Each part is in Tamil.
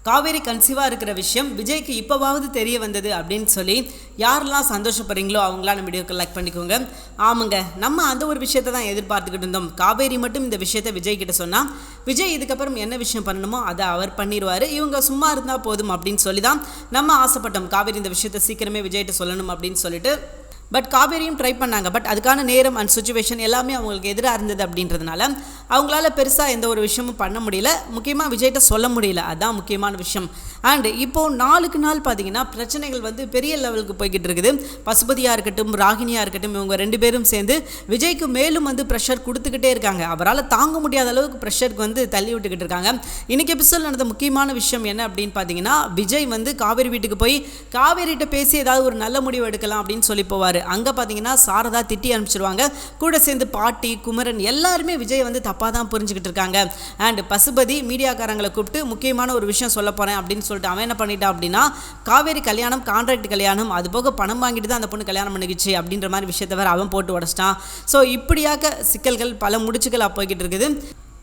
காவேரி கன்சீவாக இருக்கிற விஷயம் விஜய்க்கு இப்போவாவது தெரிய வந்தது அப்படின்னு சொல்லி யாரெல்லாம் சந்தோஷப்படுறீங்களோ அவங்களாம் நம்ம வீடியோக்கு லைக் பண்ணிக்கோங்க. ஆமாங்க, நம்ம அந்த ஒரு விஷயத்தை தான் எதிர்பார்த்துக்கிட்டு இருந்தோம். காவேரி மட்டும் இந்த விஷயத்தை விஜய் கிட்ட சொன்னால் விஜய் இதுக்கப்புறம் என்ன விஷயம் பண்ணணுமோ அதை அவர் பண்ணிடுவார், இவங்க சும்மா இருந்தால் போதும் அப்படின்னு சொல்லி தான் நம்ம ஆசைப்பட்டோம். காவேரி இந்த விஷயத்தை சீக்கிரமே விஜய்கிட்ட சொல்லணும் அப்படின்னு சொல்லிட்டு. பட் காவேரியும் ட்ரை பண்ணாங்க. பட் அதுக்கான நேரம் அண்ட் சுச்சுவேஷன் எல்லாமே அவங்களுக்கு எதிராக இருந்தது அப்படின்றதுனால அவங்களால பெருசாக எந்த ஒரு விஷயமும் பண்ண முடியல, முக்கியமாக விஜய்கிட்ட சொல்ல முடியல. அதுதான் முக்கியமான விஷயம். அண்ட் இப்போது நாளுக்கு நாள் பார்த்தீங்கன்னா பிரச்சனைகள் பெரிய லெவலுக்கு போய்கிட்டு இருக்குது. பசுபதியாக இருக்கட்டும், ராகினியாக இருக்கட்டும், இவங்க 2 பேரும் சேர்ந்து விஜய்க்கு மேலும் ப்ரெஷர் கொடுத்துக்கிட்டே இருக்காங்க. அவரால் தாங்க முடியாத அளவுக்கு ப்ரெஷருக்கு தள்ளி விட்டுக்கிட்டு இருக்காங்க. இன்றைக்கி எபிசோட் நடந்த முக்கியமான விஷயம் என்ன அப்படின்னு பார்த்தீங்கன்னா, விஜய் காவேரி வீட்டுக்கு போய் காவேரிகிட்ட பேசி ஏதாவது ஒரு நல்ல முடிவு எடுக்கலாம் அப்படின்னு சொல்லி போவார். அங்கே பார்த்தீங்கன்னா சாரதா திட்டி அனுப்பிச்சிருவாங்க. கூட சேர்ந்து பாட்டி, குமரன் எல்லாருமே விஜய் தப்பாக தான் புரிஞ்சுக்கிட்டு இருக்காங்க. அண்ட் பசுபதி மீடியாக்காரங்களை கூப்பிட்டு முக்கியமான ஒரு விஷயம் சொல்ல போகிறேன் அப்படின்னு சொல்லிட்டு அவன் என்ன பண்ணிட்டான் அப்படின்னா, காவேரி கல்யாணம் கான்ட்ராக்ட் கல்யாணம், அது போக பணம் வாங்கிட்டு தான் அந்த பொண்ணு கல்யாணம் பண்ணிக்கிச்சு அப்படின்ற மாதிரி விஷயத்தை வேறு அவன் போட்டு உடச்சிட்டான். ஸோ இப்படியாக சிக்கல்கள் பல முடிச்சுகள் போய்கிட்டு இருக்குது.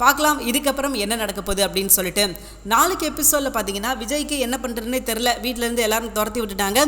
பார்க்கலாம் இதுக்கப்புறம் என்ன நடக்க போகுது அப்படின்னு சொல்லிட்டு. நாளைக்கு எபிசோடில் பார்த்தீங்கன்னா விஜய்க்கு என்ன பண்ணுறதுனே தெரில. வீட்டிலேருந்து எல்லாரும் துரத்தி விட்டுட்டாங்க.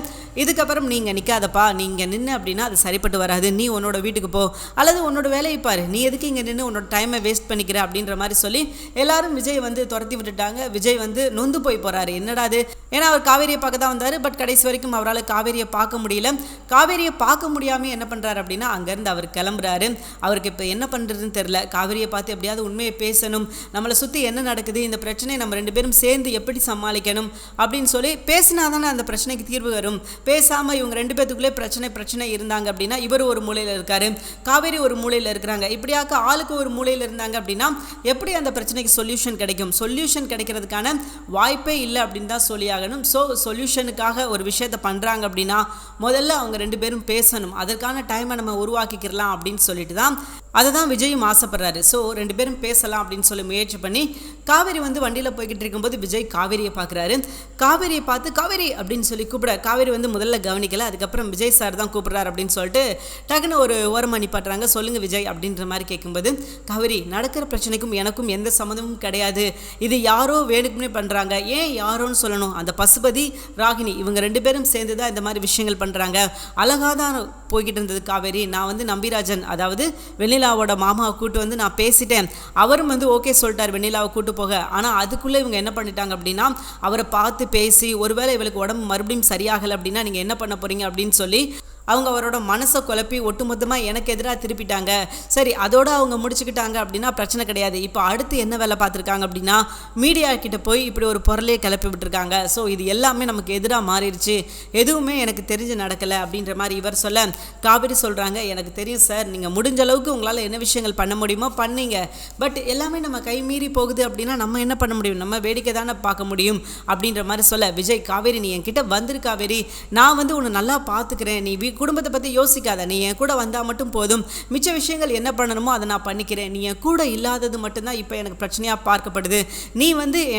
இதுக்கப்புறம் நீங்கள் நிற்காதப்பா, நீங்கள் நின்று அப்படின்னா அது சரிப்பட்டு வராது, நீ உன்னோட வீட்டுக்கு போ, அல்லது உன்னோட வேலையை பாரு, நீ எதுக்கு இங்கே நின்று உன்னோட டைமை வேஸ்ட் பண்ணிக்கிற அப்படின்ற மாதிரி சொல்லி எல்லாரும் விஜய் துரத்தி விட்டுட்டாங்க. விஜய் நொந்து போய் போகிறாரு. என்னடா அது, ஏன்னா அவர் காவேரியை பார்க்க தான் வந்தார். பட் கடைசி வரைக்கும் அவரால் காவேரியை பார்க்க முடியல. காவேரியை பார்க்க முடியாமல் என்ன பண்ணுறாரு அப்படின்னா அங்கேருந்து அவர் கிளம்புறாரு. அவருக்கு இப்போ என்ன பண்ணுறதுன்னு தெரில. காவேரியை பார்த்து எப்படியாவது உண்மையை பேசணும், நம்மளை சுற்றி என்ன நடக்குது, இந்த பிரச்சனையை நம்ம 2 பேரும் சேர்ந்து எப்படி சமாளிக்கணும் அப்படின்னு சொல்லி பேசினா தானே அந்த பிரச்சனைக்கு தீர்வு வரும். பேசாமல் இவங்க 2 பேத்துக்குள்ளே பிரச்சனை இருந்தாங்க அப்படின்னா இவர் ஒரு மூலையில் இருக்காரு, காவேரி ஒரு மூலையில் இருக்கிறாங்க. இப்படியாக்க ஆளுக்கு ஒரு மூலையில் இருந்தாங்க அப்படின்னா எப்படி அந்த பிரச்சனைக்கு சொல்யூஷன் கிடைக்கும்? சொல்யூஷன் கிடைக்கிறதுக்கான வாய்ப்பே இல்லை அப்படின்னு தான் சொல்லி ஆகணும். ஸோ சொல்யூஷனுக்காக ஒரு விஷயத்தை பண்ணுறாங்க அப்படின்னா முதல்ல அவங்க 2 பேரும் பேசணும். அதற்கான டைமை நம்ம உருவாக்கிக்கிறலாம் அப்படின்னு சொல்லிட்டு தான் அதை தான் விஜயும் ஆசைப்படுறாரு. ஸோ 2 பேரும் பேசலாம் அப்படின்னு சொல்லி முயற்சி பண்ணி காவேரி வண்டியில் போய்கிட்டு இருக்கும்போது விஜய் காவேரியை பார்க்குறாரு. காவேரியை பார்த்து காவேரி அப்படின்னு சொல்லி கூப்பிட காவேரி முதல்ல கவனிக்கலை. அதுக்கப்புறம் விஜய் சார் தான் கூப்பிட்றாரு அப்படின்னு சொல்லிட்டு டக்குன்னு ஒரு ஓரமாக நிப்பாட்டுறாங்க. சொல்லுங்கள் விஜய் அப்படின்ற மாதிரி கேட்கும்போது, காவேரி நடக்கிற பிரச்சனைக்கும் எனக்கும் எந்த சம்மந்தமும் கிடையாது, இது யாரோ வேணுக்குமே பண்ணுறாங்க. ஏன் யாரோன்னு சொல்லணும், அந்த பசுபதி ராகினி இவங்க 2 பேரும் சேர்ந்து தான் இந்த மாதிரி விஷயங்கள் பண்ணுறாங்க. அழகாக தான் போய்கிட்டு இருந்தது காவேரி. நான் நம்பிராஜன், அதாவது வெண்ணிலாவோட மாமாவை கூட்டு நான் பேசிட்டேன். அவரும் ஓகே சொல்லிட்டார் வெண்ணிலாவை கூட்டு போக. ஆனால் அதுக்குள்ளே இவங்க என்ன பண்ணிட்டாங்க அப்படின்னா அவரை பார்த்து பேசி ஒருவேளை இவளுக்கு உடம்பு மறுபடியும் சரியாகலை அப்படின்னா நீங்கள் என்ன பண்ண போகிறீங்க அப்படின்னு சொல்லி அவங்க அவரோட மனசை குழப்பி ஒட்டுமொத்தமாக எனக்கு எதிராக திருப்பிட்டாங்க. சரி, அதோடு அவங்க முடிச்சுக்கிட்டாங்க அப்படின்னா பிரச்சனை கிடையாது. இப்போ அடுத்து என்ன வேலை பார்த்துருக்காங்க அப்படின்னா மீடியா கிட்ட போய் இப்படி ஒரு பொருளையே கிளப்பி விட்டுருக்காங்க. ஸோ இது எல்லாமே நமக்கு எதிராக மாறிடுச்சு, எதுவுமே எனக்கு தெரிஞ்சு நடக்கலை அப்படின்ற மாதிரி இவர் சொல்ல காவேரி சொல்கிறாங்க, எனக்கு தெரியும் சார், நீங்கள் முடிஞ்ச அளவுக்கு உங்களால் என்ன விஷயங்கள் பண்ண முடியுமோ பண்ணீங்க. பட் எல்லாமே நம்ம கை மீறி போகுது அப்படின்னா நம்ம என்ன பண்ண முடியும், நம்ம வேடிக்கை தானே பார்க்க முடியும் அப்படின்ற மாதிரி சொல்ல விஜய், காவேரி நீ என்கிட்ட வந்துரு காவேரி, நான் உன்னை நல்லா பார்த்துக்கிறேன், நீ குடும்பத்தை பற்றி யோசிக்காத, நீ என் கூட வந்தால் மட்டும் போதும், மிச்ச விஷயங்கள் என்ன பண்ணணுமோ அதை நான் பண்ணிக்கிறேன், நீ என் கூட இல்லாதது மட்டும்தான் இப்போ எனக்கு பிரச்சனையாக பார்க்கப்படுது, நீ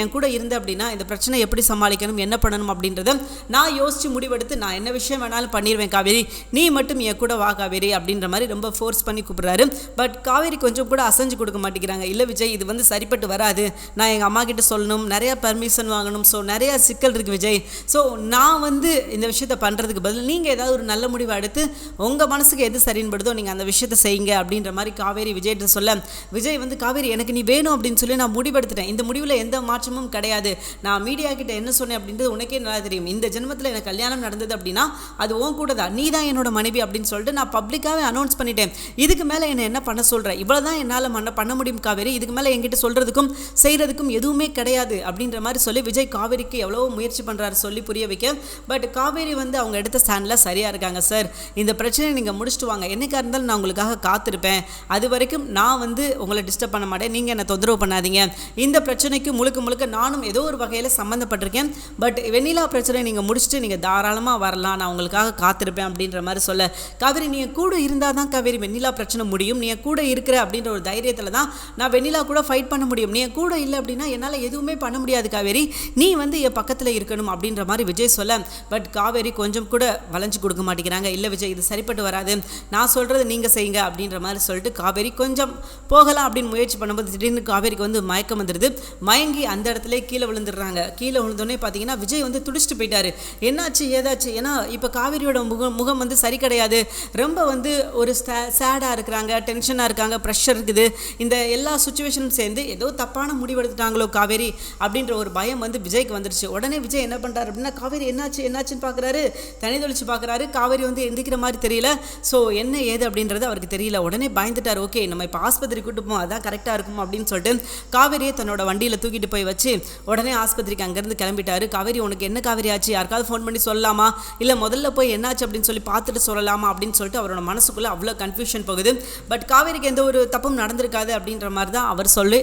என் கூட இருந்த அப்படின்னா இந்த பிரச்சனை எப்படி சமாளிக்கணும், என்ன பண்ணணும் அப்படின்றத நான் யோசித்து முடிவெடுத்து நான் என்ன விஷயம் வேணாலும் பண்ணிடுவேன் காவேரி, நீ மட்டும் என் கூட வா காவேரி அப்படின்ற மாதிரி ரொம்ப ஃபோர்ஸ் பண்ணி கூப்பிட்றாரு. பட் காவேரி கொஞ்சம் கூட அசைஞ்சு கொடுக்க மாட்டேங்கிறாங்க. இல்லை விஜய், இது சரிப்பட்டு வராது, நான் எங்கள் அம்மா கிட்ட சொல்லணும், நிறையா பர்மிஷன் வாங்கணும், ஸோ நிறையா சிக்கல் இருக்குது விஜய், ஸோ நான் இந்த விஷயத்தை பண்ணுறதுக்கு பதில் நீங்கள் ஏதாவது ஒரு நல்ல முடிவு அடுத்து உங்கள் மனசுக்கு எது சரின்னு படுதோ நீங்கள் அந்த விஷயத்தை செய்யுங்க அப்படின்ற மாதிரி காவேரி விஜய்கிட்ட சொல்ல, விஜய் காவேரி எனக்கு நீ வேணும் அப்படின்னு சொல்லி நான் முடிவெடுத்துட்டேன், இந்த முடிவில் எந்த மாற்றமும் கிடையாது, நான் மீடியா கிட்ட என்ன சொன்னேன் அப்படின்றது உனக்கே நல்லா தெரியும், இந்த ஜென்மத்தில் எனக்கு கல்யாணம் நடந்தது அப்படின்னா அது உன் கூட தான், நீ தான் என்னோட மனைவி அப்படின்னு சொல்லிட்டு நான் பப்ளிக்காகவே அனௌன்ஸ் பண்ணிட்டேன், இதுக்கு மேலே என்ன பண்ண சொல்கிறேன், இவ்வளோ தான் என்னால் பண்ண முடியும் காவேரி, இதுக்கு மேலே என்கிட்ட சொல்கிறதுக்கும் செய்கிறதுக்கும் எதுவுமே கிடையாது அப்படின்ற மாதிரி சொல்லி விஜய் காவேரிக்கு எவ்வளோ முயற்சி பண்ணுறாரு சொல்லி புரிய வைக்க. பட் காவேரி அவங்க எடுத்த ஸ்டாண்டில் சரியாக இருக்காங்க. சார், இந்த பிரச்சனையை நீங்கள் முடிச்சுட்டு வாங்க, என்னைக்காக இருந்தாலும் நான் உங்களுக்காக காத்திருப்பேன், அது வரைக்கும் நான் உங்களை டிஸ்டர்ப் பண்ண மாட்டேன், நீங்கள் என்னை தொந்தரவு பண்ணாதீங்க, இந்த பிரச்சனைக்கு முழுக்க நானும் ஏதோ ஒரு வகையில் சம்மந்தப்பட்டிருக்கேன், பட் வெண்ணிலா பிரச்சனை நீங்கள் முடிச்சுட்டு நீங்கள் தாராளமாக வரலாம், நான் உங்களுக்காக காத்திருப்பேன் அப்படின்ற மாதிரி சொல்ல, காவேரி நீ கூட இருந்தால் தான் காவேரி வெண்ணிலா பிரச்சனை முடியும், நீ கூட இருக்கிற அப்படின்ற ஒரு தைரியத்தில் தான் நான் வெண்ணிலா கூட ஃபைட் பண்ண முடியும், நீ கூட இல்லை அப்படின்னா என்னால் எதுவுமே பண்ண முடியாது காவேரி, நீ என் பக்கத்தில் இருக்கணும் அப்படின்ற மாதிரி விஜய் சொல்ல. பட் காவேரி கொஞ்சம் கூட வளைஞ்சு கொடுக்க மாட்டேங்கிறாங்க. கேட்குறாங்க. இல்லை விஜய், இது சரிப்பட்டு வராது, நான் சொல்கிறது நீங்கள் செய்யுங்க அப்படின்ற மாதிரி சொல்லிட்டு காவேரி கொஞ்சம் போகலாம் அப்படின்னு முயற்சி பண்ணும்போது திடீர்னு காவேரிக்கு வந்து மயக்கம் வந்துடுது. மயங்கி அந்த இடத்துல கீழே விழுந்துடுறாங்க. கீழே விழுந்தோடனே பார்த்தீங்கன்னா விஜய் வந்து துடிச்சிட்டு போயிட்டாரு. என்னாச்சு ஏதாச்சு? ஏன்னா இப்போ காவேரியோட முகம் வந்து சரி கிடையாது. ரொம்ப வந்து ஒரு சேடாக இருக்கிறாங்க, டென்ஷனாக இருக்காங்க, ப்ரெஷர் இருக்குது. இந்த எல்லா சுச்சுவேஷனும் சேர்ந்து ஏதோ தப்பான முடிவு எடுத்துட்டாங்களோ காவேரி அப்படின்ற ஒரு பயம் வந்து விஜய்க்கு வந்துருச்சு. உடனே விஜய் என்ன பண்ணுறாரு அப்படின்னா, காவேரி என்னாச்சுன்னு பார்க்குறாரு. தனி தொழிச்சு பார்க்குறாரு. காவேரி வந்து எந்திரிக்கிற மாதிரி தெரியல. ஸோ என்ன ஏது அப்படின்றது அவருக்கு தெரியல. உடனே பயந்துட்டார். ஓகே, நம்ம இப்போ ஆஸ்பத்திரி கூட்டு போவோம், அதான் கரெக்டாக இருக்கும் அப்படின்னு சொல்லிட்டு காவேரியை தன்னோட வண்டியில் தூக்கிட்டு போய் வச்சு உடனே ஆஸ்பத்திரிக்கு அங்கேருந்து கிளம்பிட்டாரு. காவேரி, உனக்கு என்ன காவேரி ஆச்சு? யாருக்காவது ஃபோன் பண்ணி சொல்லலாமா, இல்லை முதல்ல போய் என்னாச்சு அப்படின்னு சொல்லி பார்த்துட்டு சொல்லலாமா அப்படின்னு சொல்லிட்டு அவரோட மனசுக்குள்ளே அவ்வளோ கன்ஃபியூஷன் போகுது. பட் காவேரிக்கு எந்த ஒரு தப்பும் நடந்திருக்காது அப்படின்ற மாதிரி தான்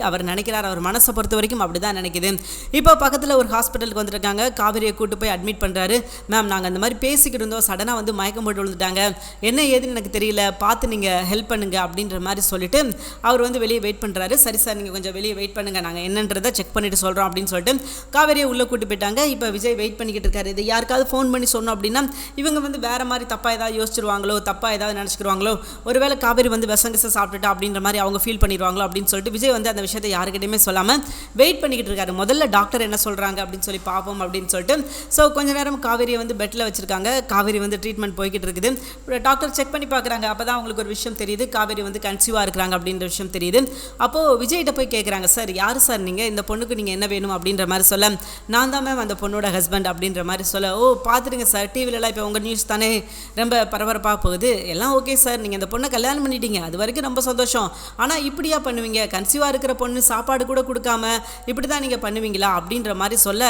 அவர் நினைக்கிறார். அவர் மனசை பொறுத்த வரைக்கும் அப்படி தான் நினைக்குது. இப்போ பக்கத்தில் ஒரு ஹாஸ்பிட்டலுக்கு வந்துருக்காங்க. காவேரியை கூட்டு போய் அட்மிட் பண்ணுறாரு. மேம், நாங்கள் அந்த மாதிரி பேசிக்கிட்டு இருந்தோம், சடனாக வந்து மயக்கம் போட்டு விழுந்துட்டாங்க, என்ன ஏதுன்னு எனக்கு தெரியல, பார்த்து நீங்கள் ஹெல்ப் பண்ணுங்க அப்படின்ற மாதிரி சொல்லிட்டு அவர் வந்து வெளியே வெயிட் பண்ணுறாரு. சரி சார், நீங்கள் கொஞ்சம் வெளியே வெயிட் பண்ணுங்கள், நாங்கள் என்னன்றதை செக் பண்ணிட்டு சொல்கிறோம் அப்படின்னு சொல்லிட்டு காவேரியை உள்ளே கூட்டு போயிட்டாங்க. இப்போ விஜய் வெயிட் பண்ணிக்கிட்டு இருக்காரு. இது யாருக்காவது ஃபோன் பண்ணி சொன்னோம் அப்படின்னா இவங்க வந்து வேறு மாதிரி தப்பாக ஏதாவது யோசிச்சிருவாங்களோ, தப்பாக ஏதாவது நினச்சிக்கிடுவாங்களோ, ஒருவேளை காவேரி வந்து விஷங்கிச சாப்பிட்டுட்டா அப்படின்ற மாதிரி அவங்க ஃபீல் பண்ணிடுவாங்களோ அப்படின்னு சொல்லிட்டு விஜய் வந்து அந்த விஷயத்தை யாருக்கிட்டையுமே சொல்லாமல் வெயிட் பண்ணிக்கிட்டு இருக்காரு. முதல்ல டாக்டர் என்ன சொல்கிறாங்க அப்படின்னு சொல்லி பார்ப்போம் அப்படின்னு சொல்லிட்டு ஸோ கொஞ்ச நேரம் காவேரியை வந்து பெட்டில் வச்சுருக்காங்க. காவேரி வந்து ட்ரீட்மெண்ட் போய்கிட்டு இருக்குது. டாக்டர் செக் பண்ணி பார்க்குறாங்க. அப்போ தான் அவங்களுக்கு ஒரு விஷயம் தெரியுது, காவேரி வந்து கன்சீவாக இருக்கிறாங்க அப்படின்ற விஷயம் தெரியுது. அப்போது விஜய்கிட்ட போய் கேட்குறாங்க, சார் யார் சார் நீங்கள், இந்த பொண்ணுக்கு நீங்கள் என்ன வேணும் அப்படின்ற மாதிரி சொல்ல, நான் தான் மேம் அந்த பொண்ணோட ஹஸ்பண்ட் அப்படின்ற மாதிரி சொல்ல, ஓ பார்த்துருங்க சார், டிவிலலாம் இப்போ உங்கள் நியூஸ் தானே ரொம்ப பரபரப்பாக போகுது, எல்லாம் ஓகே சார், நீங்கள் இந்த பொண்ணை கல்யாணம் பண்ணிட்டீங்க, அது வரைக்கும் ரொம்ப சந்தோஷம். ஆனால் இப்படியா பண்ணுவீங்க, கன்சீவாக இருக்கிற பொண்ணு சாப்பாடு கூட கொடுக்காம இப்படி தான் நீங்கள் பண்ணுவீங்களா அப்படின்ற மாதிரி சொல்ல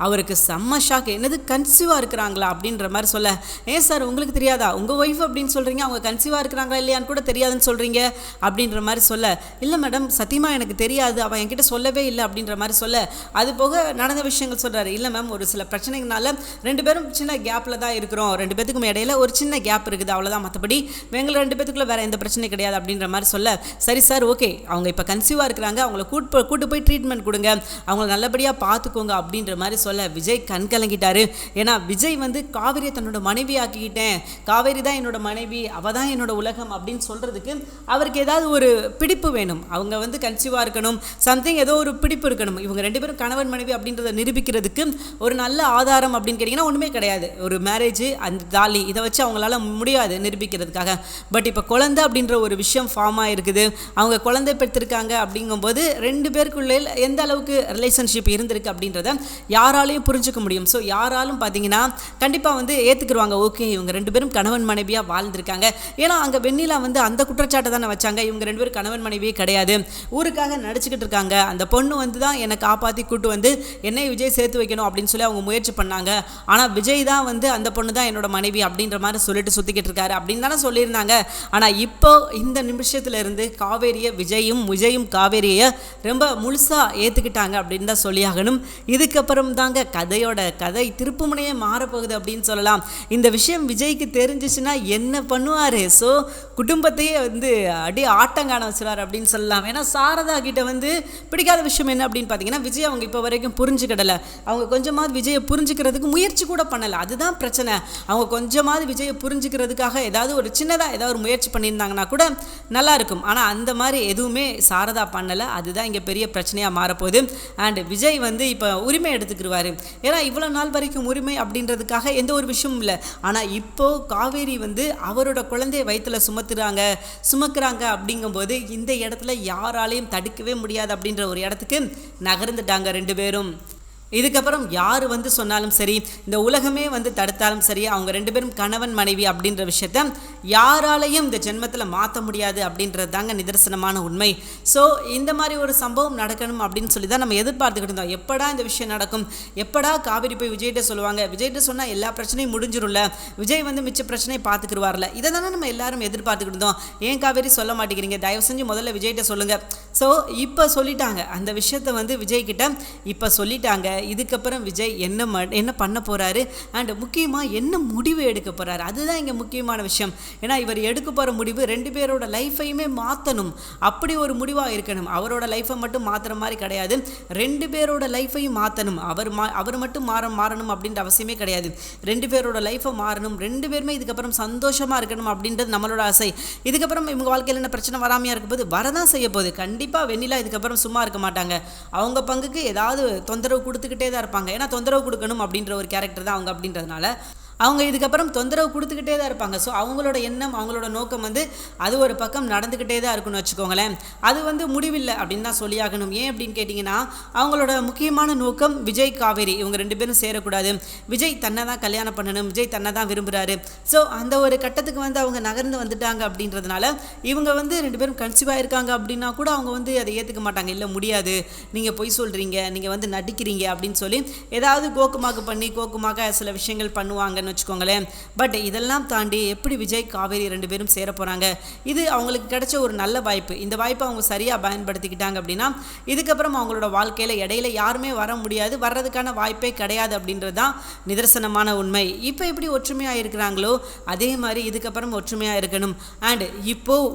அவருக்கு செம்ம ஷாக். என்னது, கன்சீவாக இருக்கிறாங்களா அப்படின்ற மாதிரி சொல்ல, ஏன் சார் உங்களுக்கு தெரியாதா, உங்கள் ஒய்ஃப் அப்படின்னு சொல்கிறீங்க, அவங்க கன்சீவாக இருக்கிறாங்களா இல்லையான்னு கூட தெரியாதுன்னு சொல்கிறீங்க அப்படின்ற மாதிரி சொல்ல, இல்லை மேடம் சத்தியமாக எனக்கு தெரியாது, அவன் என்கிட்ட சொல்லவே இல்லை அப்படின்ற மாதிரி சொல்ல, அது போக நடந்த விஷயங்கள் சொல்கிறாரு. இல்லை மேம், ஒரு சில பிரச்சனைகளால ரெண்டு பேரும் சின்ன கேப்பில் தான் இருக்கிறோம், ரெண்டு பேத்துக்கும் இடையில ஒரு சின்ன கேப் இருக்குது, அவ்வளோதான், மற்றபடி எங்களை ரெண்டு பேத்துக்குள்ளே வேறு எந்த பிரச்சனையும் கிடையாது அப்படின்ற மாதிரி சொல்ல, சரி சார் ஓகே, அவங்க இப்போ கன்சீவாக இருக்கிறாங்க, அவங்கள கூட்டு போய் ட்ரீட்மெண்ட் கொடுங்க, அவங்கள நல்லபடியாக பார்த்துக்கோங்க அப்படின்ற மாதிரி சொல்ல விஜய் கண் கலங்கிட்டாரு. ஏன்னா விஜய் வந்து காவேரியை தன்னோட மனைவி ஆக்கிக்கிட்டேன், காவேரி தான் என்னோட மனைவி, அவள் தான் என்னோட உலகம் அப்படின்னு சொல்கிறதுக்கு அவருக்கு ஏதாவது ஒரு பிடிப்பு வேணும், அவங்க வந்து கன்சீவாக இருக்கணும், சம்திங் ஏதோ ஒரு பிடிப்பு இருக்கணும், இவங்க ரெண்டு பேரும் கணவன் மனைவி அப்படின்றத நிரூபிக்கிறதுக்கு ஒரு நல்ல ஆதாரம் அப்படின்னு கேட்டிங்கன்னா ஒன்றுமே கிடையாது. ஒரு மேரேஜ், அந்த தாலி, இதை வச்சு அவங்களால முடியாது நிரூபிக்கிறதுக்காக. பட் இப்போ குழந்தை அப்படின்ற ஒரு விஷயம் ஃபார்ம் ஆகிருக்குது, அவங்க குழந்தை பெற்றிருக்காங்க அப்படிங்கும்போது ரெண்டு பேருக்குள்ளே எந்த அளவுக்கு ரிலேஷன்ஷிப் இருந்திருக்கு அப்படின்றத யாராலையும் புரிஞ்சுக்க முடியும். ஸோ யாராலும் பார்த்தீங்கன்னா கண்டிப்பாக வந்து ஏற்றுக்குருவாங்க, ஓகே இவங்க ரெண்டு பேரும் கணவன் மனைவியாக வாழ்ந்திருக்காங்க. ஏன்னா அங்கே வெண்ணிலா வந்து அந்த குற்றச்சாட்டை தானே வச்சாங்க, இவங்க ரெண்டு பேரும் கணவன் மனைவியே கிடையாது, ஊருக்காக நடிச்சுக்கிட்டு இருக்காங்க, அந்த பொண்ணு வந்து தான் என்னை காப்பாற்றி கூட்டு வந்து என்னை விஜய் சேர்த்து வைக்கணும் அப்படின்னு சொல்லி அவங்க முயற்சி பண்ணாங்க, ஆனால் விஜய் தான் வந்து அந்த பொண்ணு தான் என்னோட மனைவி அப்படின்ற மாதிரி சொல்லிட்டு சுற்றிக்கிட்டு இருக்காரு அப்படின்னு தானே சொல்லியிருந்தாங்க. ஆனால் இப்போ இந்த நிமிஷத்துல இருந்து காவேரியை விஜயும் காவேரியை ரொம்ப முழுசாக ஏற்றுக்கிட்டாங்க அப்படின்னு தான் சொல்லியாகணும். இதுக்கப்புறம் தாங்க கதை திருப்புமுனையே மாறப்போகுது அப்படின்னு சொல்லலாம். இந்த விஷயம் விஜய்க்கு தெரிஞ்சிச்சுன்னா என்ன பண்ணுவார், ஸோ குடும்பத்தையே வந்து அப்படியே ஆட்டங்காண வச்சுருவார் அப்படின்னு சொல்லலாம். ஏன்னா சாரதா கிட்ட வந்து பிடிக்காத விஷயம் என்ன அப்படின்னு பார்த்தீங்கன்னா, விஜய் அவங்க இப்போ வரைக்கும் புரிஞ்சுக்கிடலை, அவங்க கொஞ்சமாவது விஜயை புரிஞ்சுக்கிறதுக்கு முயற்சி கூட பண்ணலை, அதுதான் பிரச்சனை. அவங்க கொஞ்சமாவது விஜயை புரிஞ்சுக்கிறதுக்காக ஏதாவது ஒரு சின்னதாக ஏதாவது ஒரு முயற்சி பண்ணியிருந்தாங்கன்னா கூட நல்லா இருக்கும். ஆனால் அந்த மாதிரி எதுவுமே சாரதா பண்ணலை, அதுதான் இங்கே பெரிய பிரச்சனையாக மாறப்போகுது. அண்ட் விஜய் வந்து இப்போ உரிமை எடுத்துக்கிடுவார். ஏன்னா இவ்வளோ நாள் வரைக்கும் உரிமை அப்படின்றதுக்காக எந்த ஒரு விஷயமும் இல்லை. ஆனால் இப்போது காவேரி வந்து அவரோட குழந்தைய வயிற்றில் சுமக்கிறாங்க அப்படிங்கும்போது இந்த இடத்துல யாராலையும் தடுக்கவே முடியாது அப்படின்ற ஒரு இடத்துக்கு நகர்ந்துட்டாங்க ரெண்டு பேரும். இதுக்கப்புறம் யார் வந்து சொன்னாலும் சரி, இந்த உலகமே வந்து தடுத்தாலும் சரி, அவங்க ரெண்டு பேரும் கணவன் மனைவி அப்படின்ற விஷயத்த யாராலையும் இந்த ஜென்மத்தில் மாற்ற முடியாது அப்படின்றது தாங்க நிதர்சனமான உண்மை. ஸோ இந்த மாதிரி ஒரு சம்பவம் நடக்கணும் அப்படின்னு சொல்லி தான் நம்ம எதிர்பார்த்துக்கிட்டு இருந்தோம். எப்படா இந்த விஷயம் நடக்கும், எப்படா காவேரி போய் விஜய்கிட்ட சொல்லுவாங்க, விஜய்கிட்ட சொன்னால் எல்லா பிரச்சனையும் முடிஞ்சிடும்ல, விஜய் வந்து மிச்ச பிரச்சனையை பார்த்துக்குருவார்ல, இதை தானே நம்ம எல்லாரும் எதிர்பார்த்துக்கிட்டு இருந்தோம். ஏன் காவேரி சொல்ல மாட்டேங்கிறீங்க, தயவு செஞ்சு முதல்ல விஜய்கிட்ட சொல்லுங்கள். ஸோ இப்போ சொல்லிட்டாங்க, அந்த விஷயத்தை வந்து விஜய்கிட்ட இப்போ சொல்லிட்டாங்க. இதுக்கப்புறம் விஜய் என்ன பண்ண போகிறாரு அண்ட் முக்கியமாக என்ன முடிவு எடுக்க போகிறாரு, அதுதான் இங்கே முக்கியமான விஷயம். ஏன்னா இவர் எடுக்க போகிற முடிவு 2 பேரோட லைஃப்பையுமே மாற்றணும், அப்படி ஒரு முடிவாக இருக்கணும். அவரோட லைஃப்பை மட்டும் மாற்றுற மாதிரி கிடையாது, 2 பேரோட லைஃப்பையும் மாற்றணும். அவர் மட்டும் மாறணும் அப்படின்ற அவசியமே கிடையாது. 2 பேரோட லைஃப்பை மாறணும், 2 பேருமே இதுக்கப்புறம் சந்தோஷமாக இருக்கணும் அப்படின்றது நம்மளோட ஆசை. இதுக்கப்புறம் இவங்க வாழ்க்கையில் என்ன பிரச்சனை வராமையாக இருக்கும்போது வரதான் செய்ய போகுது. கண்டிப்பாக வெண்ணிலா இதுக்கப்புறம் சும்மா இருக்க மாட்டாங்க. அவங்க பங்குக்கு ஏதாவது தொந்தரவு கொடுத்துக்கிட்டே தான் இருப்பாங்க. ஏன்னா தொந்தரவு கொடுக்கணும் அப்படின்ற ஒரு கேரக்டர் தான் அவங்க அப்படின்றதுனால அவங்க இதுக்கப்புறம் தொந்தரவு கொடுத்துக்கிட்டே தான் இருப்பாங்க. ஸோ அவங்களோட எண்ணம், அவங்களோட நோக்கம் வந்து அது ஒரு பக்கம் நடந்துக்கிட்டே தான் இருக்குன்னு வச்சுக்கோங்களேன். அது வந்து முடிவில்லை அப்படின்னு தான் சொல்லியாகணும். ஏன் அப்படின்னு கேட்டிங்கன்னா, அவங்களோட முக்கியமான நோக்கம் விஜய் காவேரி இவங்க 2 பேரும் சேரக்கூடாது, விஜய் தன்னை தான் கல்யாணம் பண்ணணும், விஜய் தன்னை தான் விரும்புகிறாரு. ஸோ அந்த ஒரு கட்டத்துக்கு வந்து அவங்க நகர்ந்து வந்துட்டாங்க அப்படின்றதுனால இவங்க வந்து 2 பேரும் கன்சீவ் ஆகிருக்காங்க அப்படின்னா கூட அவங்க வந்து அதை ஏற்றுக்க மாட்டாங்க. இல்லை முடியாது, நீங்கள் பொய் சொல்கிறீங்க, நீங்கள் வந்து நடிக்கிறீங்க அப்படின்னு சொல்லி ஏதாவது கோக்குமாக சில விஷயங்கள் பண்ணுவாங்கன்னு வச்சுக்கோங்களேன். பட் இதெல்லாம் தாண்டி எப்படி விஜய் காவேரி 2 பேரும் சேர போகிறாங்க, இது அவங்களுக்கு கிடைச்ச ஒரு நல்ல வாய்ப்பு. இந்த வாய்ப்பை அவங்க சரியாக பயன்படுத்திக்கிட்டாங்க அப்படின்னா இதுக்கப்புறம் அவங்களோட வாழ்க்கையில் இடையில யாருமே வர முடியாது, வர்றதுக்கான வாய்ப்பே கிடையாது அப்படின்றது தான் நிதர்சனமான உண்மை. இப்போ எப்படி ஒற்றுமையாக இருக்கிறாங்களோ அதே மாதிரி இதுக்கப்புறம் ஒற்றுமையாக இருக்கணும். அண்ட் இப்போது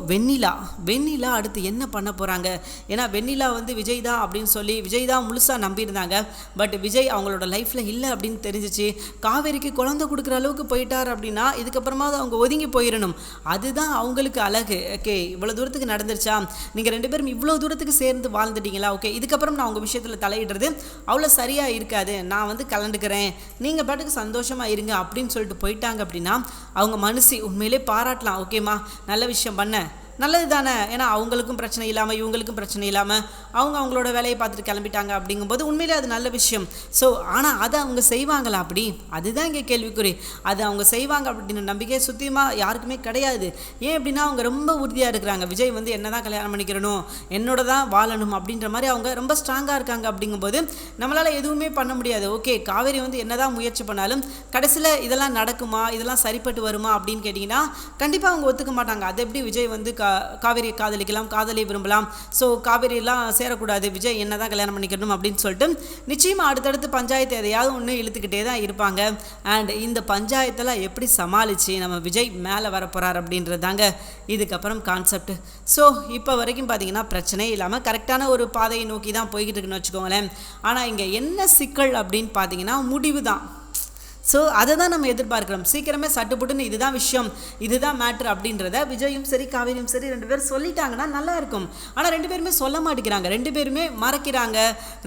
வெண்ணிலா அடுத்து என்ன பண்ண போகிறாங்க? ஏன்னா வெண்ணிலா வந்து விஜய் தான் அப்படின்னு சொல்லி விஜய் தான் முழுசாக நம்பியிருந்தாங்க. பட் விஜய் அவங்களோட லைஃப்பில் இல்லை அப்படின்னு தெரிஞ்சிச்சு. காவேரிக்கு குழந்தை கொடுக்குற அளவுக்கு போயிட்டார் அப்படின்னா இதுக்கப்புறமா அவங்க ஒதுங்கி போயிடணும். அதுதான் அவங்களுக்கு அழகு. ஓகே, இவ்வளோ தூரத்துக்கு நடந்துருச்சா, நீங்கள் 2 பேரும் இவ்வளோ தூரத்துக்கு சேர்ந்து வாழ்ந்துட்டீங்களா, ஓகே இதுக்கப்புறம் நான் உங்கள் விஷயத்தில் தலையிடுறது அவ்வளோ சரியாக இருக்காது, நான் வந்து கலந்துக்கிறேன், நீங்கள் பாட்டுக்கு சந்தோஷமாக இருங்க அப்படின்னு சொல்லிட்டு போயிட்டாங்க அப்படின்னா அவங்க மனசு உண்மையிலே பாராட்டலாம். ஓகேம்மா, நல்ல விஷயம் பண்ண, நல்லது தானே. ஏன்னா அவங்களுக்கும் பிரச்சனை இல்லாமல் இவங்களுக்கும் பிரச்சனை இல்லாமல் அவங்களோட வேலையை பார்த்துட்டு கிளம்பிட்டாங்க அப்படிங்கும்போது உண்மையிலே அது நல்ல விஷயம். ஸோ ஆனால் அதை அவங்க செய்வாங்களா அப்படி, அதுதான் இங்கே கேள்விக்குறி. அது அவங்க செய்வாங்க அப்படின்ற நம்பிக்கை சுத்தமாக யாருக்குமே கிடையாது. ஏன் அப்படின்னா அவங்க ரொம்ப உறுதியாக இருக்கிறாங்க. விஜய் வந்து என்ன தான் கல்யாணம் பண்ணிக்கிறணும், என்னோட தான் வாழணும் அப்படின்ற மாதிரி அவங்க ரொம்ப ஸ்ட்ராங்காக இருக்காங்க. அப்படிங்கும்போது நம்மளால் எதுவுமே பண்ண முடியாது. ஓகே, காவேரி வந்து என்ன தான் முயற்சி பண்ணாலும் கடைசியில் இதெல்லாம் நடக்குமா, இதெல்லாம் சரிப்பட்டு வருமா அப்படின்னு கேட்டிங்கன்னா கண்டிப்பாக அவங்க ஒத்துக்க மாட்டாங்க. அது எப்படி விஜய் வந்து காவேரியை காதலிக்கலாம், காதலியை விரும்பலாம், ஸோ காவேரியெல்லாம் சேரக்கூடாது, விஜய் என்ன தான் கல்யாணம் பண்ணிக்கணும் அப்படின்னு சொல்லிட்டு நிச்சயமாக அடுத்தடுத்து பஞ்சாயத்து எதையாவது ஒன்று இழுத்துக்கிட்டே தான் இருப்பாங்க. அண்ட் இந்த பஞ்சாயத்தெல்லாம் எப்படி சமாளித்து நம்ம விஜய் மேலே வரப்போகிறார் அப்படின்றது தாங்க இதுக்கப்புறம் கான்செப்ட். ஸோ இப்போ வரைக்கும் பார்த்தீங்கன்னா பிரச்சனையே இல்லாமல் கரெக்டான ஒரு பாதையை நோக்கி தான் போய்கிட்டு இருக்குன்னு வச்சுக்கோங்களேன். ஆனால் இங்கே என்ன சிக்கல் அப்படின்னு பார்த்தீங்கன்னா முடிவு தான். ஸோ அதை தான் நம்ம எதிர்பார்க்குறோம். சீக்கிரமே சட்டுப்புட்டுன்னு இதுதான் விஷயம், இதுதான் மேட்ரு அப்படின்றத விஜயும் சரி காவேரியும் சரி 2 பேரும் சொல்லிட்டாங்கன்னா நல்லாயிருக்கும். ஆனால் 2 பேருமே சொல்ல மாட்டேங்கிறாங்க, 2 பேருமே மறைக்கிறாங்க.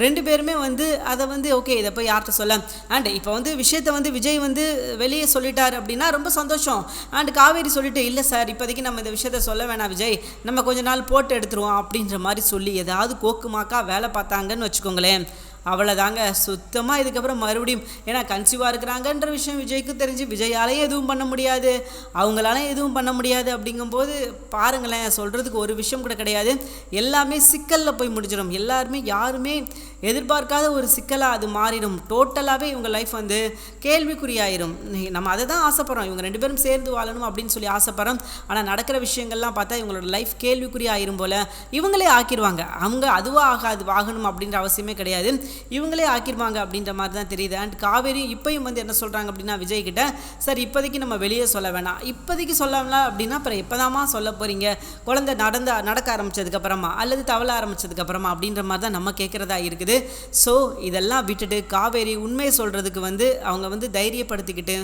2 பேருமே வந்து அதை வந்து ஓகே இதை போய் யார்கிட்ட சொல்ல. அண்ட் இப்போ வந்து விஷயத்தை வந்து விஜய் வந்து வெளியே சொல்லிட்டார் அப்படின்னா ரொம்ப சந்தோஷம். அண்ட் காவேரி சொல்லிட்டு இல்லை சார் இப்போதைக்கு நம்ம இந்த விஷயத்த சொல்ல வேணாம் விஜய், நம்ம கொஞ்ச நாள் போட்டு எடுத்துருவோம் அப்படின்ற மாதிரி சொல்லி ஏதாவது கோக்குமாக்கா வேலை பார்த்தாங்கன்னு வச்சுக்கோங்களேன், அவ்வளோதாங்க சுத்தமாக இதுக்கப்புறம் மறுபடியும். ஏன்னா கன்சீவாக இருக்கிறாங்கன்ற விஷயம் விஜய்க்கு தெரிஞ்சு விஜயாலையும் எதுவும் பண்ண முடியாது, அவங்களால எதுவும் பண்ண முடியாது. அப்படிங்கும்போது பாருங்களேன், சொல்கிறதுக்கு ஒரு விஷயம் கூட கிடையாது, எல்லாமே சிக்கலில் போய் முடிஞ்சிடும். யாருமே எதிர்பார்க்காத ஒரு சிக்கலாக அது மாறிடும். டோட்டலாகவே இவங்க லைஃப் வந்து கேள்விக்குறியாயிரும். நம்ம அதை தான் ஆசைப்படுறோம், இவங்க 2 பேரும் சேர்ந்து வாழணும் அப்படின்னு சொல்லி ஆசைப்படுறோம். ஆனால் நடக்கிற விஷயங்கள்லாம் பார்த்தா இவங்களோட லைஃப் கேள்விக்குறியாயிரும் போல் இவங்களே ஆக்கிடுவாங்க. அவங்க அதுவாக ஆகாது ஆகணும் அப்படின்ற அவசியமே கிடையாது, இவங்களே ஆக்கிடுவாங்க அப்படின்ற மாதிரி தான் தெரியுது. அண்ட் காவேரி இப்பயும் வந்து என்ன சொல்கிறாங்க அப்படின்னா விஜய் கிட்ட, சார் இப்போதைக்கு நம்ம வெளியே சொல்ல வேணாம், இப்போதைக்கு சொல்லலாம் அப்படின்னா அப்புறம் எப்போதாமா சொல்ல போகிறீங்க, குழந்தை நடக்க ஆரம்பித்ததுக்கப்புறமா அல்லது தவள ஆரம்பித்ததுக்கப்புறமா அப்படின்ற மாதிரி தான் நம்ம கேட்குறதா இருக்குது. ஸோ இதெல்லாம் விட்டுட்டு காவேரி உண்மையை சொல்கிறதுக்கு வந்து அவங்க வந்து தைரியப்படுத்திக்கிட்டு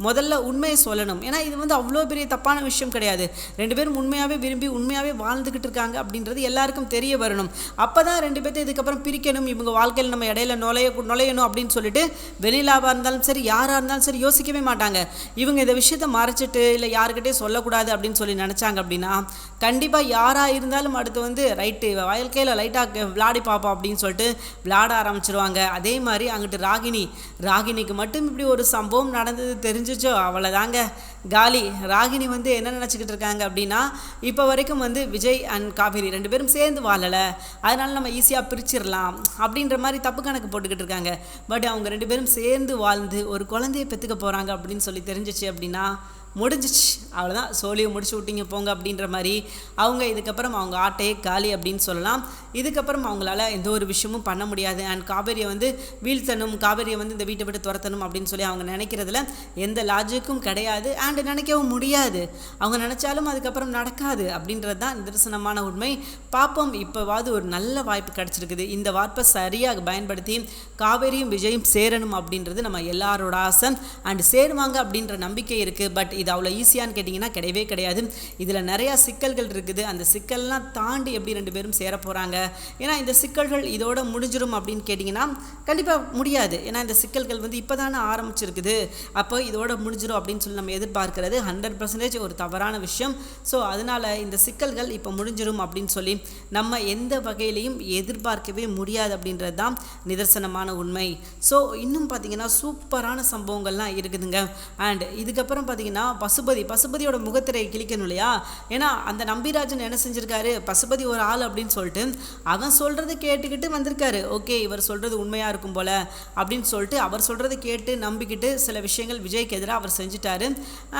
முதல்ல உண்மையை சொல்லணும். ஏன்னா இது வந்து அவ்வளோ பெரிய தப்பான விஷயம் கிடையாது. 2 பேரும் உண்மையாகவே விரும்பி உண்மையாகவே வாழ்ந்துக்கிட்டு இருக்காங்க அப்படின்றது எல்லாருக்கும் தெரிய வரணும். அப்போ தான் 2 பேர்த்து இதுக்கப்புறம் பிரிக்கணும், இவங்க வாழ்க்கையில் நம்ம இடையில நுழையணும் அப்படின்னு சொல்லிட்டு வெண்ணிலாவாக இருந்தாலும் சரி யாராக இருந்தாலும் சரி யோசிக்கவே மாட்டாங்க. இவங்க இந்த விஷயத்தை மறைச்சிட்டு இல்லை யாருக்கிட்டே சொல்லக்கூடாது அப்படின்னு சொல்லி நினச்சாங்க அப்படின்னா கண்டிப்பாக யாராக இருந்தாலும் அடுத்து வந்து ரைட்டு வாழ்க்கையில் லைட்டாக விளையாடி பார்ப்போம் அப்படின்னு சொல்லிட்டு விளையாட ஆரம்பிச்சிருவாங்க. அதே மாதிரி அங்கிட்டு ராகினிக்கு மட்டும் இப்படி ஒரு சம்பவம் நடந்தது தெரிஞ்சிச்சோ அவ்வளோதாங்க காலி. ராகினி வந்து என்ன நினச்சிக்கிட்டு இருக்காங்க அப்படின்னா இப்போ வரைக்கும் வந்து விஜய் அண்ட் காவேரி 2 பேரும் சேர்ந்து வாழலை, அதனால நம்ம ஈஸியாக பிரிச்சிடலாம் அப்படின்ற மாதிரி தப்பு கணக்கு போட்டுக்கிட்டு இருக்காங்க. பட் அவங்க 2 பேரும் சேர்ந்து வாழ்ந்து ஒரு குழந்தைய பெற்றுக்க போகிறாங்க அப்படின்னு சொல்லி தெரிஞ்சிச்சு அப்படின்னா முடிஞ்சிச்சு, அவ்வளோதான், சோழியை முடிச்சு விட்டீங்க போங்க அப்படின்ற மாதிரி அவங்க இதுக்கப்புறம் அவங்க ஆட்டையே காலி அப்படின்னு சொல்லலாம். இதுக்கப்புறம் அவங்களால எந்த ஒரு விஷயமும் பண்ண முடியாது. அண்ட் காவேரியை வந்து வீழ்த்தணும், காவேரியை வந்து இந்த வீட்டை விட்டு துரத்தணும் அப்படின்னு சொல்லி அவங்க நினைக்கிறதுல எந்த லாஜிக்கும் கிடையாது. அண்ட் நினைக்கவும் முடியாது. அவங்க நினச்சாலும் அதுக்கப்புறம் நடக்காது அப்படின்றது தான் நிதர்சனமான உண்மை. பார்ப்போம், இப்போவாவது ஒரு நல்ல வாய்ப்பு கிடச்சிருக்குது. இந்த வாய்ப்பை சரியாக பயன்படுத்தி காவேரியும் விஜயும் சேரணும் அப்படின்றது நம்ம எல்லாரோட ஆசை. அண்ட் சேருவாங்க அப்படின்ற நம்பிக்கை இருக்குது. பட் இது அவ்வளோ ஈஸியான்னு கேட்டிங்கன்னா கிடையவே கிடையாது. இதில் நிறையா சிக்கல்கள் இருக்குது. அந்த சிக்கல்லாம் தாண்டி எப்படி ரெண்டு பேரும் சேர போகிறாங்க? ஏன்னா இந்த சிக்கல்கள் இதோட முடிஞ்சிடும் அப்படின்னு கேட்டிங்கன்னா கண்டிப்பாக முடியாது. ஏன்னா இந்த சிக்கல்கள் வந்து இப்போ தானே ஆரம்பிச்சிருக்குது. அப்போ இதோட முடிஞ்சிடும் அப்படின்னு சொல்லி நம்ம எதிர்பார்க்கறது 100% ஒரு தவறான விஷயம். ஸோ அதனால் இந்த சிக்கல்கள் இப்போ முடிஞ்சிடும் அப்படின்னு சொல்லி நம்ம எந்த வகையிலையும் எதிர்பார்க்கவே முடியாது அப்படின்றது தான் நிதர்சனமான உண்மை. ஸோ இன்னும் பார்த்திங்கன்னா சூப்பரான சம்பவங்கள்லாம் இருக்குதுங்க. அண்ட் இதுக்கப்புறம் பார்த்திங்கன்னா பசுபதியோட முகத்திரை கிழிக்கணும் இல்லையா? ஏன்னா அந்த நம்பிராஜன் என்ன செஞ்சுருக்காரு, பசுபதி ஒரு ஆள் அப்படின்னு சொல்லிட்டு அவன் சொல்கிறது கேட்டுக்கிட்டு வந்திருக்காரு. ஓகே, இவர் சொல்கிறது உண்மையாக இருக்கும் போல் அப்படின்னு சொல்லிட்டு அவர் சொல்கிறத கேட்டு நம்பிக்கிட்டு சில விஷயங்கள் விஜய்க்கு எதிராக அவர் செஞ்சுட்டாரு.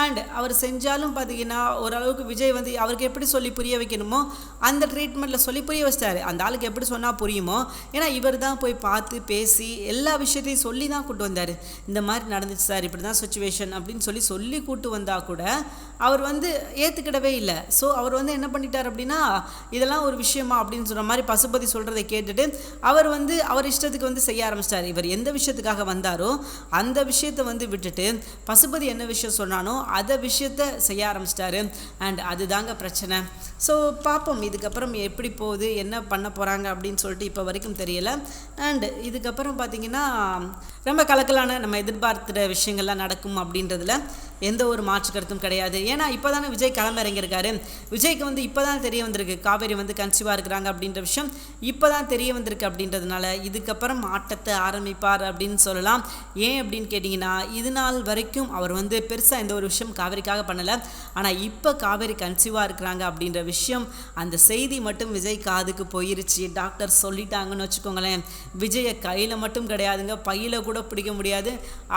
அண்ட் அவர் செஞ்சாலும் பார்த்தீங்கன்னா ஓரளவுக்கு விஜய் வந்து அவருக்கு எப்படி சொல்லி புரிய வைக்கணுமோ அந்த ட்ரீட்மெண்ட்டில் சொல்லி புரிய வச்சிட்டாரு. அந்த ஆளுக்கு எப்படி சொன்னால் புரியுமோ, ஏன்னா இவர் தான் போய் பார்த்து பேசி எல்லா விஷயத்தையும் சொல்லி தான் கூட்டு வந்தார். இந்த மாதிரி நடந்துச்சு சார், இப்படி தான் சுச்சுவேஷன் அப்படின்னு சொல்லி கூட்டு வந்தால் கூட அவர் வந்து ஏற்றுக்கிடவே இல்லை. ஸோ அவர் வந்து என்ன பண்ணிட்டார் அப்படின்னா, இதெல்லாம் ஒரு விஷயமா அப்படின்னு சொல்கிற மாதிரி பசுபதி சொல்கிறதை கேட்டுட்டு அவர் வந்து அவர் இஷ்டத்துக்கு வந்து செய்ய ஆரம்பிச்சிட்டார். இவர் எந்த விஷயத்துக்காக வந்தாரோ அந்த விஷயத்தை வந்து விட்டுட்டு பசுபதி என்ன விஷயம் சொன்னானோ அதை விஷயத்தை செய்ய ஆரம்பிச்சிட்டாரு. அண்ட் அதுதாங்க பிரச்சனை. ஸோ பார்ப்போம் இதுக்கப்புறம் எப்படி போகுது, என்ன பண்ண போகிறாங்க அப்படின்னு சொல்லிட்டு இப்போ வரைக்கும் தெரியலை. அண்ட் இதுக்கப்புறம் பார்த்திங்கன்னா ரொம்ப கலக்கலான நம்ம எதிர்பார்த்துற விஷயங்கள்லாம் நடக்கும் அப்படின்றதுல எந்த ஒரு மாற்று கருத்தும் கிடையாது. ஏன்னா இப்போ தானே விஜய் கிளம்ப இறங்கியிருக்காரு. விஜய்க்கு வந்து இப்போ தான் தெரிய வந்திருக்கு காவேரி வந்து கன்சீவாக இருக்கிறாங்க அப்படின்ற விஷயம் இப்போ தான் தெரிய வந்திருக்கு. அப்படின்றதுனால இதுக்கப்புறம் ஆட்டத்தை ஆரம்பிப்பார் அப்படின்னு சொல்லலாம். ஏன் அப்படின்னு கேட்டிங்கன்னா, இது நாள் வரைக்கும் அவர் வந்து பெருசாக எந்த ஒரு விஷயம் காவேரிக்காக பண்ணலை. ஆனால் இப்போ காவேரி கன்சீவாக இருக்கிறாங்க அப்படின்ற விஷயம் அந்த செய்தி மட்டும் விஜய் காதுக்கு போயிருச்சு. டாக்டர் சொல்லிட்டாங்கன்னு வச்சுக்கோங்களேன். விஜயை கையில் மட்டும் கிடையாதுங்க, பையில் கூட பிடிக்க முடியாது.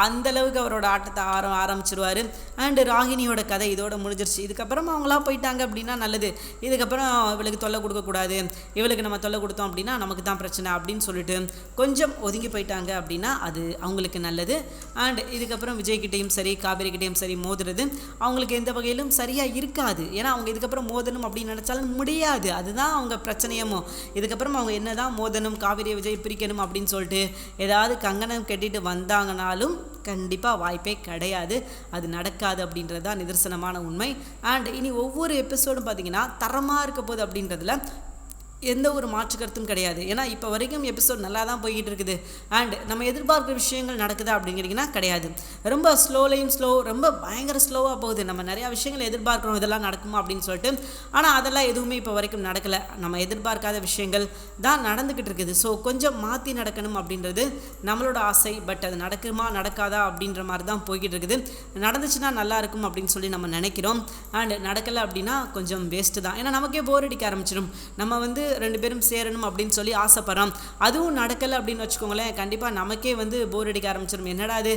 அந்தளவுக்கு அவரோட ஆட்டத்தை ஆரம்பிச்சிருவார். அண்டு ராகினியோட கதை இதோட முடிஞ்சிருச்சு. இதுக்கப்புறம் அவங்களா போயிட்டாங்க அப்படின்னா நல்லது. இதுக்கப்புறம் இவளுக்கு தொல்லை கொடுக்கக்கூடாது, இவளுக்கு நம்ம தொல்லை கொடுத்தோம் அப்படின்னா நமக்கு தான் பிரச்சனை அப்படின்னு சொல்லிட்டு கொஞ்சம் ஒதுங்கி போயிட்டாங்க அப்படின்னா அது அவங்களுக்கு நல்லது. அண்ட் இதுக்கப்புறம் விஜய்கிட்டையும் சரி காவேரிக்கிட்டையும் சரி மோதுறது அவங்களுக்கு எந்த வகையிலும் சரியாக இருக்காது. ஏன்னா அவங்க இதுக்கப்புறம் மோதணும் அப்படின்னு நினச்சாலும் முடியாது. அதுதான் அவங்க பிரச்சனையமோ. இதுக்கப்புறம் அவங்க என்ன தான் மோதணும், காவேரியை விஜய் பிரிக்கணும் அப்படின்னு சொல்லிட்டு ஏதாவது கங்கணம் கட்டிட்டு வந்தாங்கனாலும் கண்டிப்பாக வாய்ப்பே கிடையாது. அது நடக்காது அப்படின்றது தான் நிதர்சனமான உண்மை. அண்ட் இனி ஒவ்வொரு எபிசோடும் பார்த்திங்கன்னா தரமாக இருக்க போகுது அப்படின்றதுல எந்த ஒரு மாற்று கருத்தும் கிடையாது. ஏன்னா இப்போ வரைக்கும் எபிசோட் நல்லா தான் போய்கிட்டு இருக்குது. அண்ட் நம்ம எதிர்பார்க்குற விஷயங்கள் நடக்குதா அப்படிங்கிறீங்கன்னா கிடையாது. ரொம்ப ரொம்ப பயங்கர ஸ்லோவாக போகுது. நம்ம நிறையா விஷயங்கள் எதிர்பார்க்குறோம் இதெல்லாம் நடக்குமா அப்படின்னு சொல்லிட்டு. ஆனால் அதெல்லாம் எதுவுமே இப்போ வரைக்கும் நடக்கலை. நம்ம எதிர்பார்க்காத விஷயங்கள் தான் நடந்துக்கிட்டு இருக்குது. ஸோ கொஞ்சம் மாற்றி நடக்கணும் அப்படின்றது நம்மளோட ஆசை. பட் அது நடக்குமா நடக்காதா அப்படின்ற மாதிரி தான் போய்கிட்டு இருக்குது. நடந்துச்சுன்னா நல்லா இருக்கும் அப்படின்னு சொல்லி நம்ம நினைக்கிறோம். அண்ட் நடக்கலை அப்படின்னா கொஞ்சம் வேஸ்ட்டு தான். ஏன்னா நமக்கே போர் அடிக்க ஆரம்பிச்சிடும். நம்ம வந்து ரெண்டு பேரும் சேரணும் அப்படின்னு சொல்லி ஆசைப்படுறோம். அதுவும் நடக்கலை அப்படின்னு வச்சுக்கோங்களேன், கண்டிப்பாக நமக்கே வந்து போர் அடிக்க ஆரம்பிச்சிடும். என்னடா அது,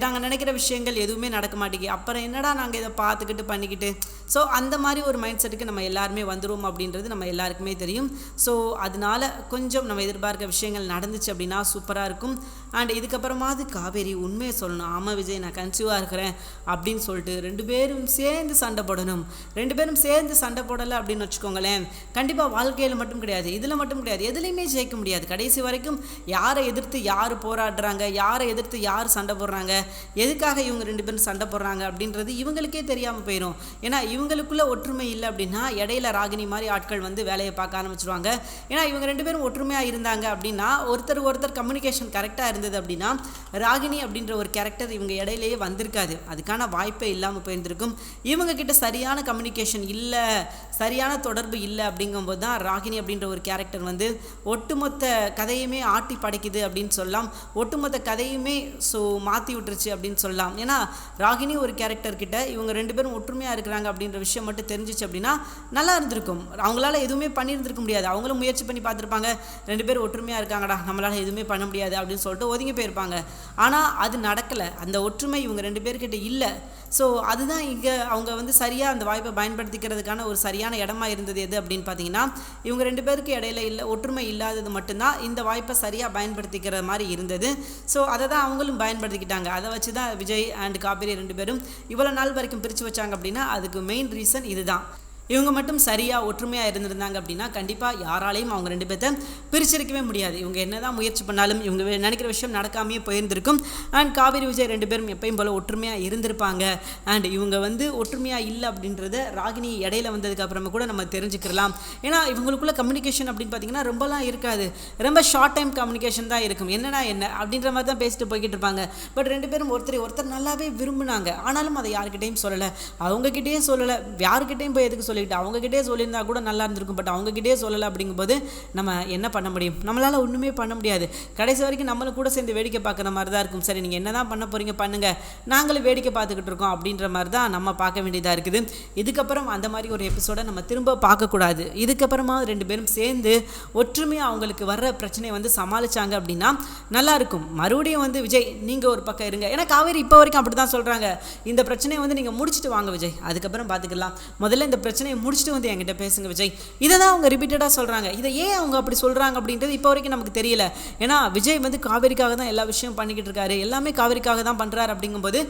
நாங்கள் நினைக்கிற விஷயங்கள் எதுவுமே நடக்க மாட்டேங்குது, அப்புறம் என்னடா நாங்கள் இதை பார்த்துக்கிட்டு பண்ணிக்கிட்டு. ஸோ அந்த மாதிரி ஒரு மைண்ட் செட்டுக்கு நம்ம எல்லாருமே வந்துடுவோம் அப்படின்றது நம்ம எல்லாருக்குமே தெரியும். ஸோ அதனால கொஞ்சம் நம்ம எதிர்பார்க்க விஷயங்கள் நடந்துச்சு அப்படின்னா சூப்பராக இருக்கும். அண்ட் இதுக்கப்புறமாவது காவேரி உண்மையை சொல்லணும், ஆமாம் விஜய் நான் கன்சீவாக இருக்கிறேன் அப்படின்னு சொல்லிட்டு ரெண்டு பேரும் சேர்ந்து சண்டை போடணும். ரெண்டு பேரும் சேர்ந்து சண்டை போடலை அப்படின்னு வச்சுக்கோங்களேன், கண்டிப்பாக வாழ்க்கையில் மட்டும் கிடையாது, இதில் மட்டும் கிடையாது, எதுலேயுமே ஜெயிக்க முடியாது. கடைசி வரைக்கும் யாரை எதிர்த்து யார் போராடுறாங்க, யாரை எதிர்த்து யார் சண்டை போடுறாங்க, எதுக்காக இவங்க ரெண்டு பேரும் சண்டை போடுறாங்க அப்படின்றது இவங்களுக்கே தெரியாமல் போயிடும். ஏன்னா இவங்களுக்குள்ள ஒற்றுமை இல்லை அப்படின்னா இடையில ராகினி மாதிரி ஆட்கள் வந்து வேலையை பார்க்க ஆரம்பிச்சிருவாங்க. ஏன்னா இவங்க ரெண்டு பேரும் ஒற்றுமையாக இருந்தாங்க அப்படின்னா ஒருத்தர் கம்யூனிகேஷன் கரெக்டாக இருந்தது அப்படின்னா ராகினி அப்படின்ற ஒரு கேரக்டர் இவங்க இடையிலேயே வந்திருக்காது. அதுக்கான வாய்ப்பே இல்லாமல் போயிருந்திருக்கும். இவங்க கிட்ட சரியான கம்யூனிகேஷன் இல்லை, சரியான தொடர்பு இல்லை அப்படிங்கும்போது தான் ராகினி அப்படின்ற ஒரு கேரக்டர் வந்து ஒட்டுமொத்த கதையுமே ஆட்டி படைக்குது அப்படின்னு சொல்லலாம். ஒட்டுமொத்த கதையுமே மாற்றி விட்டுருச்சு அப்படின்னு சொல்லலாம். ஏன்னா ராகினி ஒரு கேரக்டர் கிட்ட இவங்க ரெண்டு பேரும் ஒற்றுமையாக இருக்கிறாங்க அப்படின்ற விஷயம் மட்டும் தெரிஞ்சிச்சு அப்படின்னா நல்லா இருந்திருக்கும். அவங்களால எதுவுமே பண்ணியிருந்திருக்க முடியாது. அவங்களும் முயற்சி பண்ணி பார்த்துருப்பாங்க, ரெண்டு பேரும் ஒற்றுமையாக இருக்காங்கடா நம்மளால் எதுவுமே பண்ண முடியாது அப்படின்னு சொல்லிட்டு ஒதுங்கி போயிருப்பாங்க. ஆனால் அது நடக்கலை. அந்த ஒற்றுமை இவங்க 2 பேர்கிட்ட இல்லை. ஸோ அதுதான் இங்கே அவங்க வந்து சரியாக அந்த வாய்ப்பை பயன்படுத்திக்கிறதுக்கான ஒரு சரியான இடமா இருந்தது எது அப்படின்னு பார்த்தீங்கன்னா, இவங்க 2 பேருக்கு இடையில இல்லை ஒற்றுமை இல்லாதது மட்டும்தான் இந்த வாய்ப்பை சரியாக பயன்படுத்திக்கிற மாதிரி இருந்தது. ஸோ அதை தான் அவங்களும் பயன்படுத்திக்கிட்டாங்க. அதை வச்சு தான் விஜய் அண்ட் காவேரி 2 பேரும் இவ்வளோ நாள் வரைக்கும் பிரித்து வச்சாங்க அப்படின்னா அதுக்கு மெயின் ரீசன் இதுதான். இவங்க மட்டும் சரியாக ஒற்றுமையாக இருந்திருந்தாங்க அப்படின்னா கண்டிப்பாக யாராலையும் அவங்க 2 பேர்த்த பிரிச்சிருக்கவே முடியாது. இவங்க என்ன தான் முயற்சி பண்ணாலும் இவங்க நினைக்கிற விஷயம் நடக்காமையே போயிருந்திருக்கும். அண்ட் காவேரி விஜய் 2 பேரும் எப்பயும் போல் ஒற்றுமையாக இருந்திருப்பாங்க. அண்ட் இவங்க வந்து ஒற்றுமையாக இல்லை அப்படின்றத ராகினி இடையில வந்ததுக்கு அப்புறமா கூட நம்ம தெரிஞ்சுக்கலாம். ஏன்னா இவங்களுக்குள்ள கம்யூனிகேஷன் அப்படின்னு பார்த்தீங்கன்னா ரொம்பலாம் இருக்காது. ரொம்ப ஷார்ட் டைம் கம்யூனிகேஷன் தான் இருக்கும். என்னன்னா என்ன அப்படின்ற மாதிரி தான் பேசிட்டு போய்கிட்டு இருப்பாங்க. பட் 2 பேரும் ஒருத்தர் நல்லாவே விரும்பினாங்க. ஆனாலும் அதை யாருக்கிட்டையும் சொல்லலை. அவங்கக்கிட்டேயும் சொல்லலை. யாருக்கிட்டையும் போய் எதுக்கு சொல்லிட்டு அவங்ககிட்டே சொல்லியிருந்தா கூட நல்லா இருந்திருக்கும். பட் அவங்ககிட்டே சொல்லலை. அப்படிங்கும்போது நம்ம என்ன பண்ண முடியும்? நம்மளால் ஒன்றுமே பண்ண முடியாது. கடைசி வரைக்கும் நம்மளும் கூட சேர்ந்து வேடிக்கை பார்க்குற மாதிரி தான் இருக்கும். சரி, நீங்கள் என்ன தான் பண்ண போகிறீங்க பண்ணுங்க, நாங்களும் வேடிக்கை பார்த்துக்கிட்டு இருக்கோம் அப்படின்ற மாதிரி தான் நம்ம பார்க்க வேண்டியதாக இருக்குது. இதுக்கப்புறம் அந்த மாதிரி ஒரு எபிசோடை நம்ம திரும்ப பார்க்கக்கூடாது. இதுக்கப்புறமா 2 பேரும் சேர்ந்து ஒற்றுமையாக அவங்களுக்கு வர்ற பிரச்சனையை வந்து சமாளித்தாங்க அப்படின்னா நல்லாயிருக்கும். மறுபடியும் வந்து விஜய் நீங்கள் ஒரு பக்கம் இருங்க. ஏன்னா காவேரி இப்போ வரைக்கும் அப்படி தான் சொல்கிறாங்க. இந்த பிரச்சனையை வந்து நீங்கள் முடிச்சுட்டு வாங்க விஜய், அதுக்கப்புறம் பார்த்துக்கலாம். முதல்ல இந்த பிரச்சனையை முடிச்சுட்டு வந்து என்கிட்ட பேசுங்க விஜய். இதை தான் அவங்க ரிப்பீட்டடாக சொல்கிறாங்க. இதை ஏன் அவங்க அப்படி சொல்கிறாங்க அப்படின்றது இப்போ வரைக்கும் நமக்கு தெரியல. ஏன்னா விஜய் வந்து காவேரிக்காக தான் எல்லா விஷயம் பண்ணிக்கிட்டு இருக்காரு. எல்லாமே காவேரிக்காக தான் பண்ணுறாரு. அப்படிங்கும்போது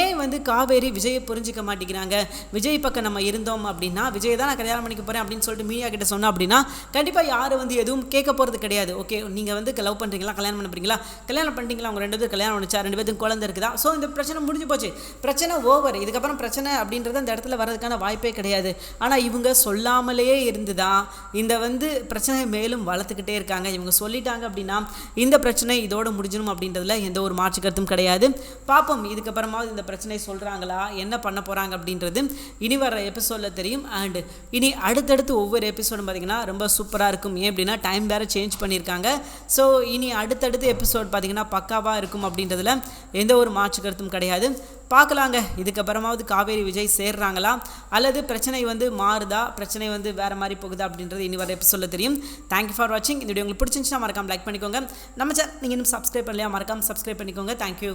ஏன் வந்து காவேரி விஜயை புரிஞ்சிக்க மாட்டேங்கிறாங்க? விஜய் பக்கம் நம்ம இருந்தோம் அப்படின்னா விஜய் தான் நான் கல்யாணம் பண்ணிக்க போகிறேன் அப்படின்னு சொல்லிட்டு மீடியா கிட்ட சொன்னோம் அப்படின்னா கண்டிப்பாக யாரும் வந்து எதுவும் கேட்க போகிறது கிடையாது. ஓகே, நீங்கள் வந்து லவ் பண்ணுறீங்களா, கல்யாணம் பண்ண போறீங்களா, கல்யாணம் பண்ணிட்டீங்களா, அவங்க 2 பேரும் கல்யாணம் பண்ணிச்சா, 2 பேருக்கும் குழந்தை இருக்குதா, ஸோ இந்த பிரச்சனை முடிஞ்சு போச்சு, பிரச்சனை ஓவர். இதுக்கப்புறம் பிரச்சனை அப்படின்றது அந்த இடத்துல வர்றதுக்கான வாய்ப்பே கிடையாது. ஆனால் இவங்க சொல்லாமலேயே இருந்து தான் இந்த வந்து பிரச்சனையை மேலும் வளர்த்துக்கிட்டே இருக்காங்க. இவங்க சொல்லிட்டாங்க அப்படின்னா இந்த பிரச்சனை இதோட முடிஞ்சிடும் அப்படின்றதுல எந்த ஒரு மாற்று கருத்தும் கிடையாது. பார்ப்போம் இதுக்கப்புறமாவது இந்த பிரச்சனை சொல்கிறாங்களா, என்ன பண்ண போகிறாங்க அப்படின்றது இனி வர எபிசோடில் தெரியும். அண்ட் இனி அடுத்தடுத்து ஒவ்வொரு எபிசோடும் பார்த்திங்கன்னா ரொம்ப சூப்பராக இருக்கும். ஏன் அப்படின்னா டைம் வேறு சேஞ்ச் பண்ணியிருக்காங்க. ஸோ இனி அடுத்தடுத்து எபிசோட் பார்த்திங்கன்னா பக்காவாக இருக்கும் அப்படின்றதுல எந்த ஒரு மாற்று கருத்தும் கிடையாது. பார்க்கலாங்க இதுக்கப்புறமாவது காவேரி விஜய் சேர்றாங்களா அல்லது பிரச்சனை வந்து மாறுதா, பிரச்சனை வந்து வேறு மாதிரி போகுதா அப்படின்றது இனி வர எபிசோடில் தெரியும். தேங்க்யூ ஃபார் வாட்சிங். இந்த வீடியோ உங்களுக்கு பிடிச்சிருந்துச்சுன்னா மறக்காம லைக் பண்ணிக்கோங்க. நம்ம சேனல் நீங்கள் இன்னும் சப்ஸ்கிரைப் பண்ணலையா, மறக்காம சப்ஸ்கிரைப் பண்ணிக்கோங்க. தேங்க்யூ.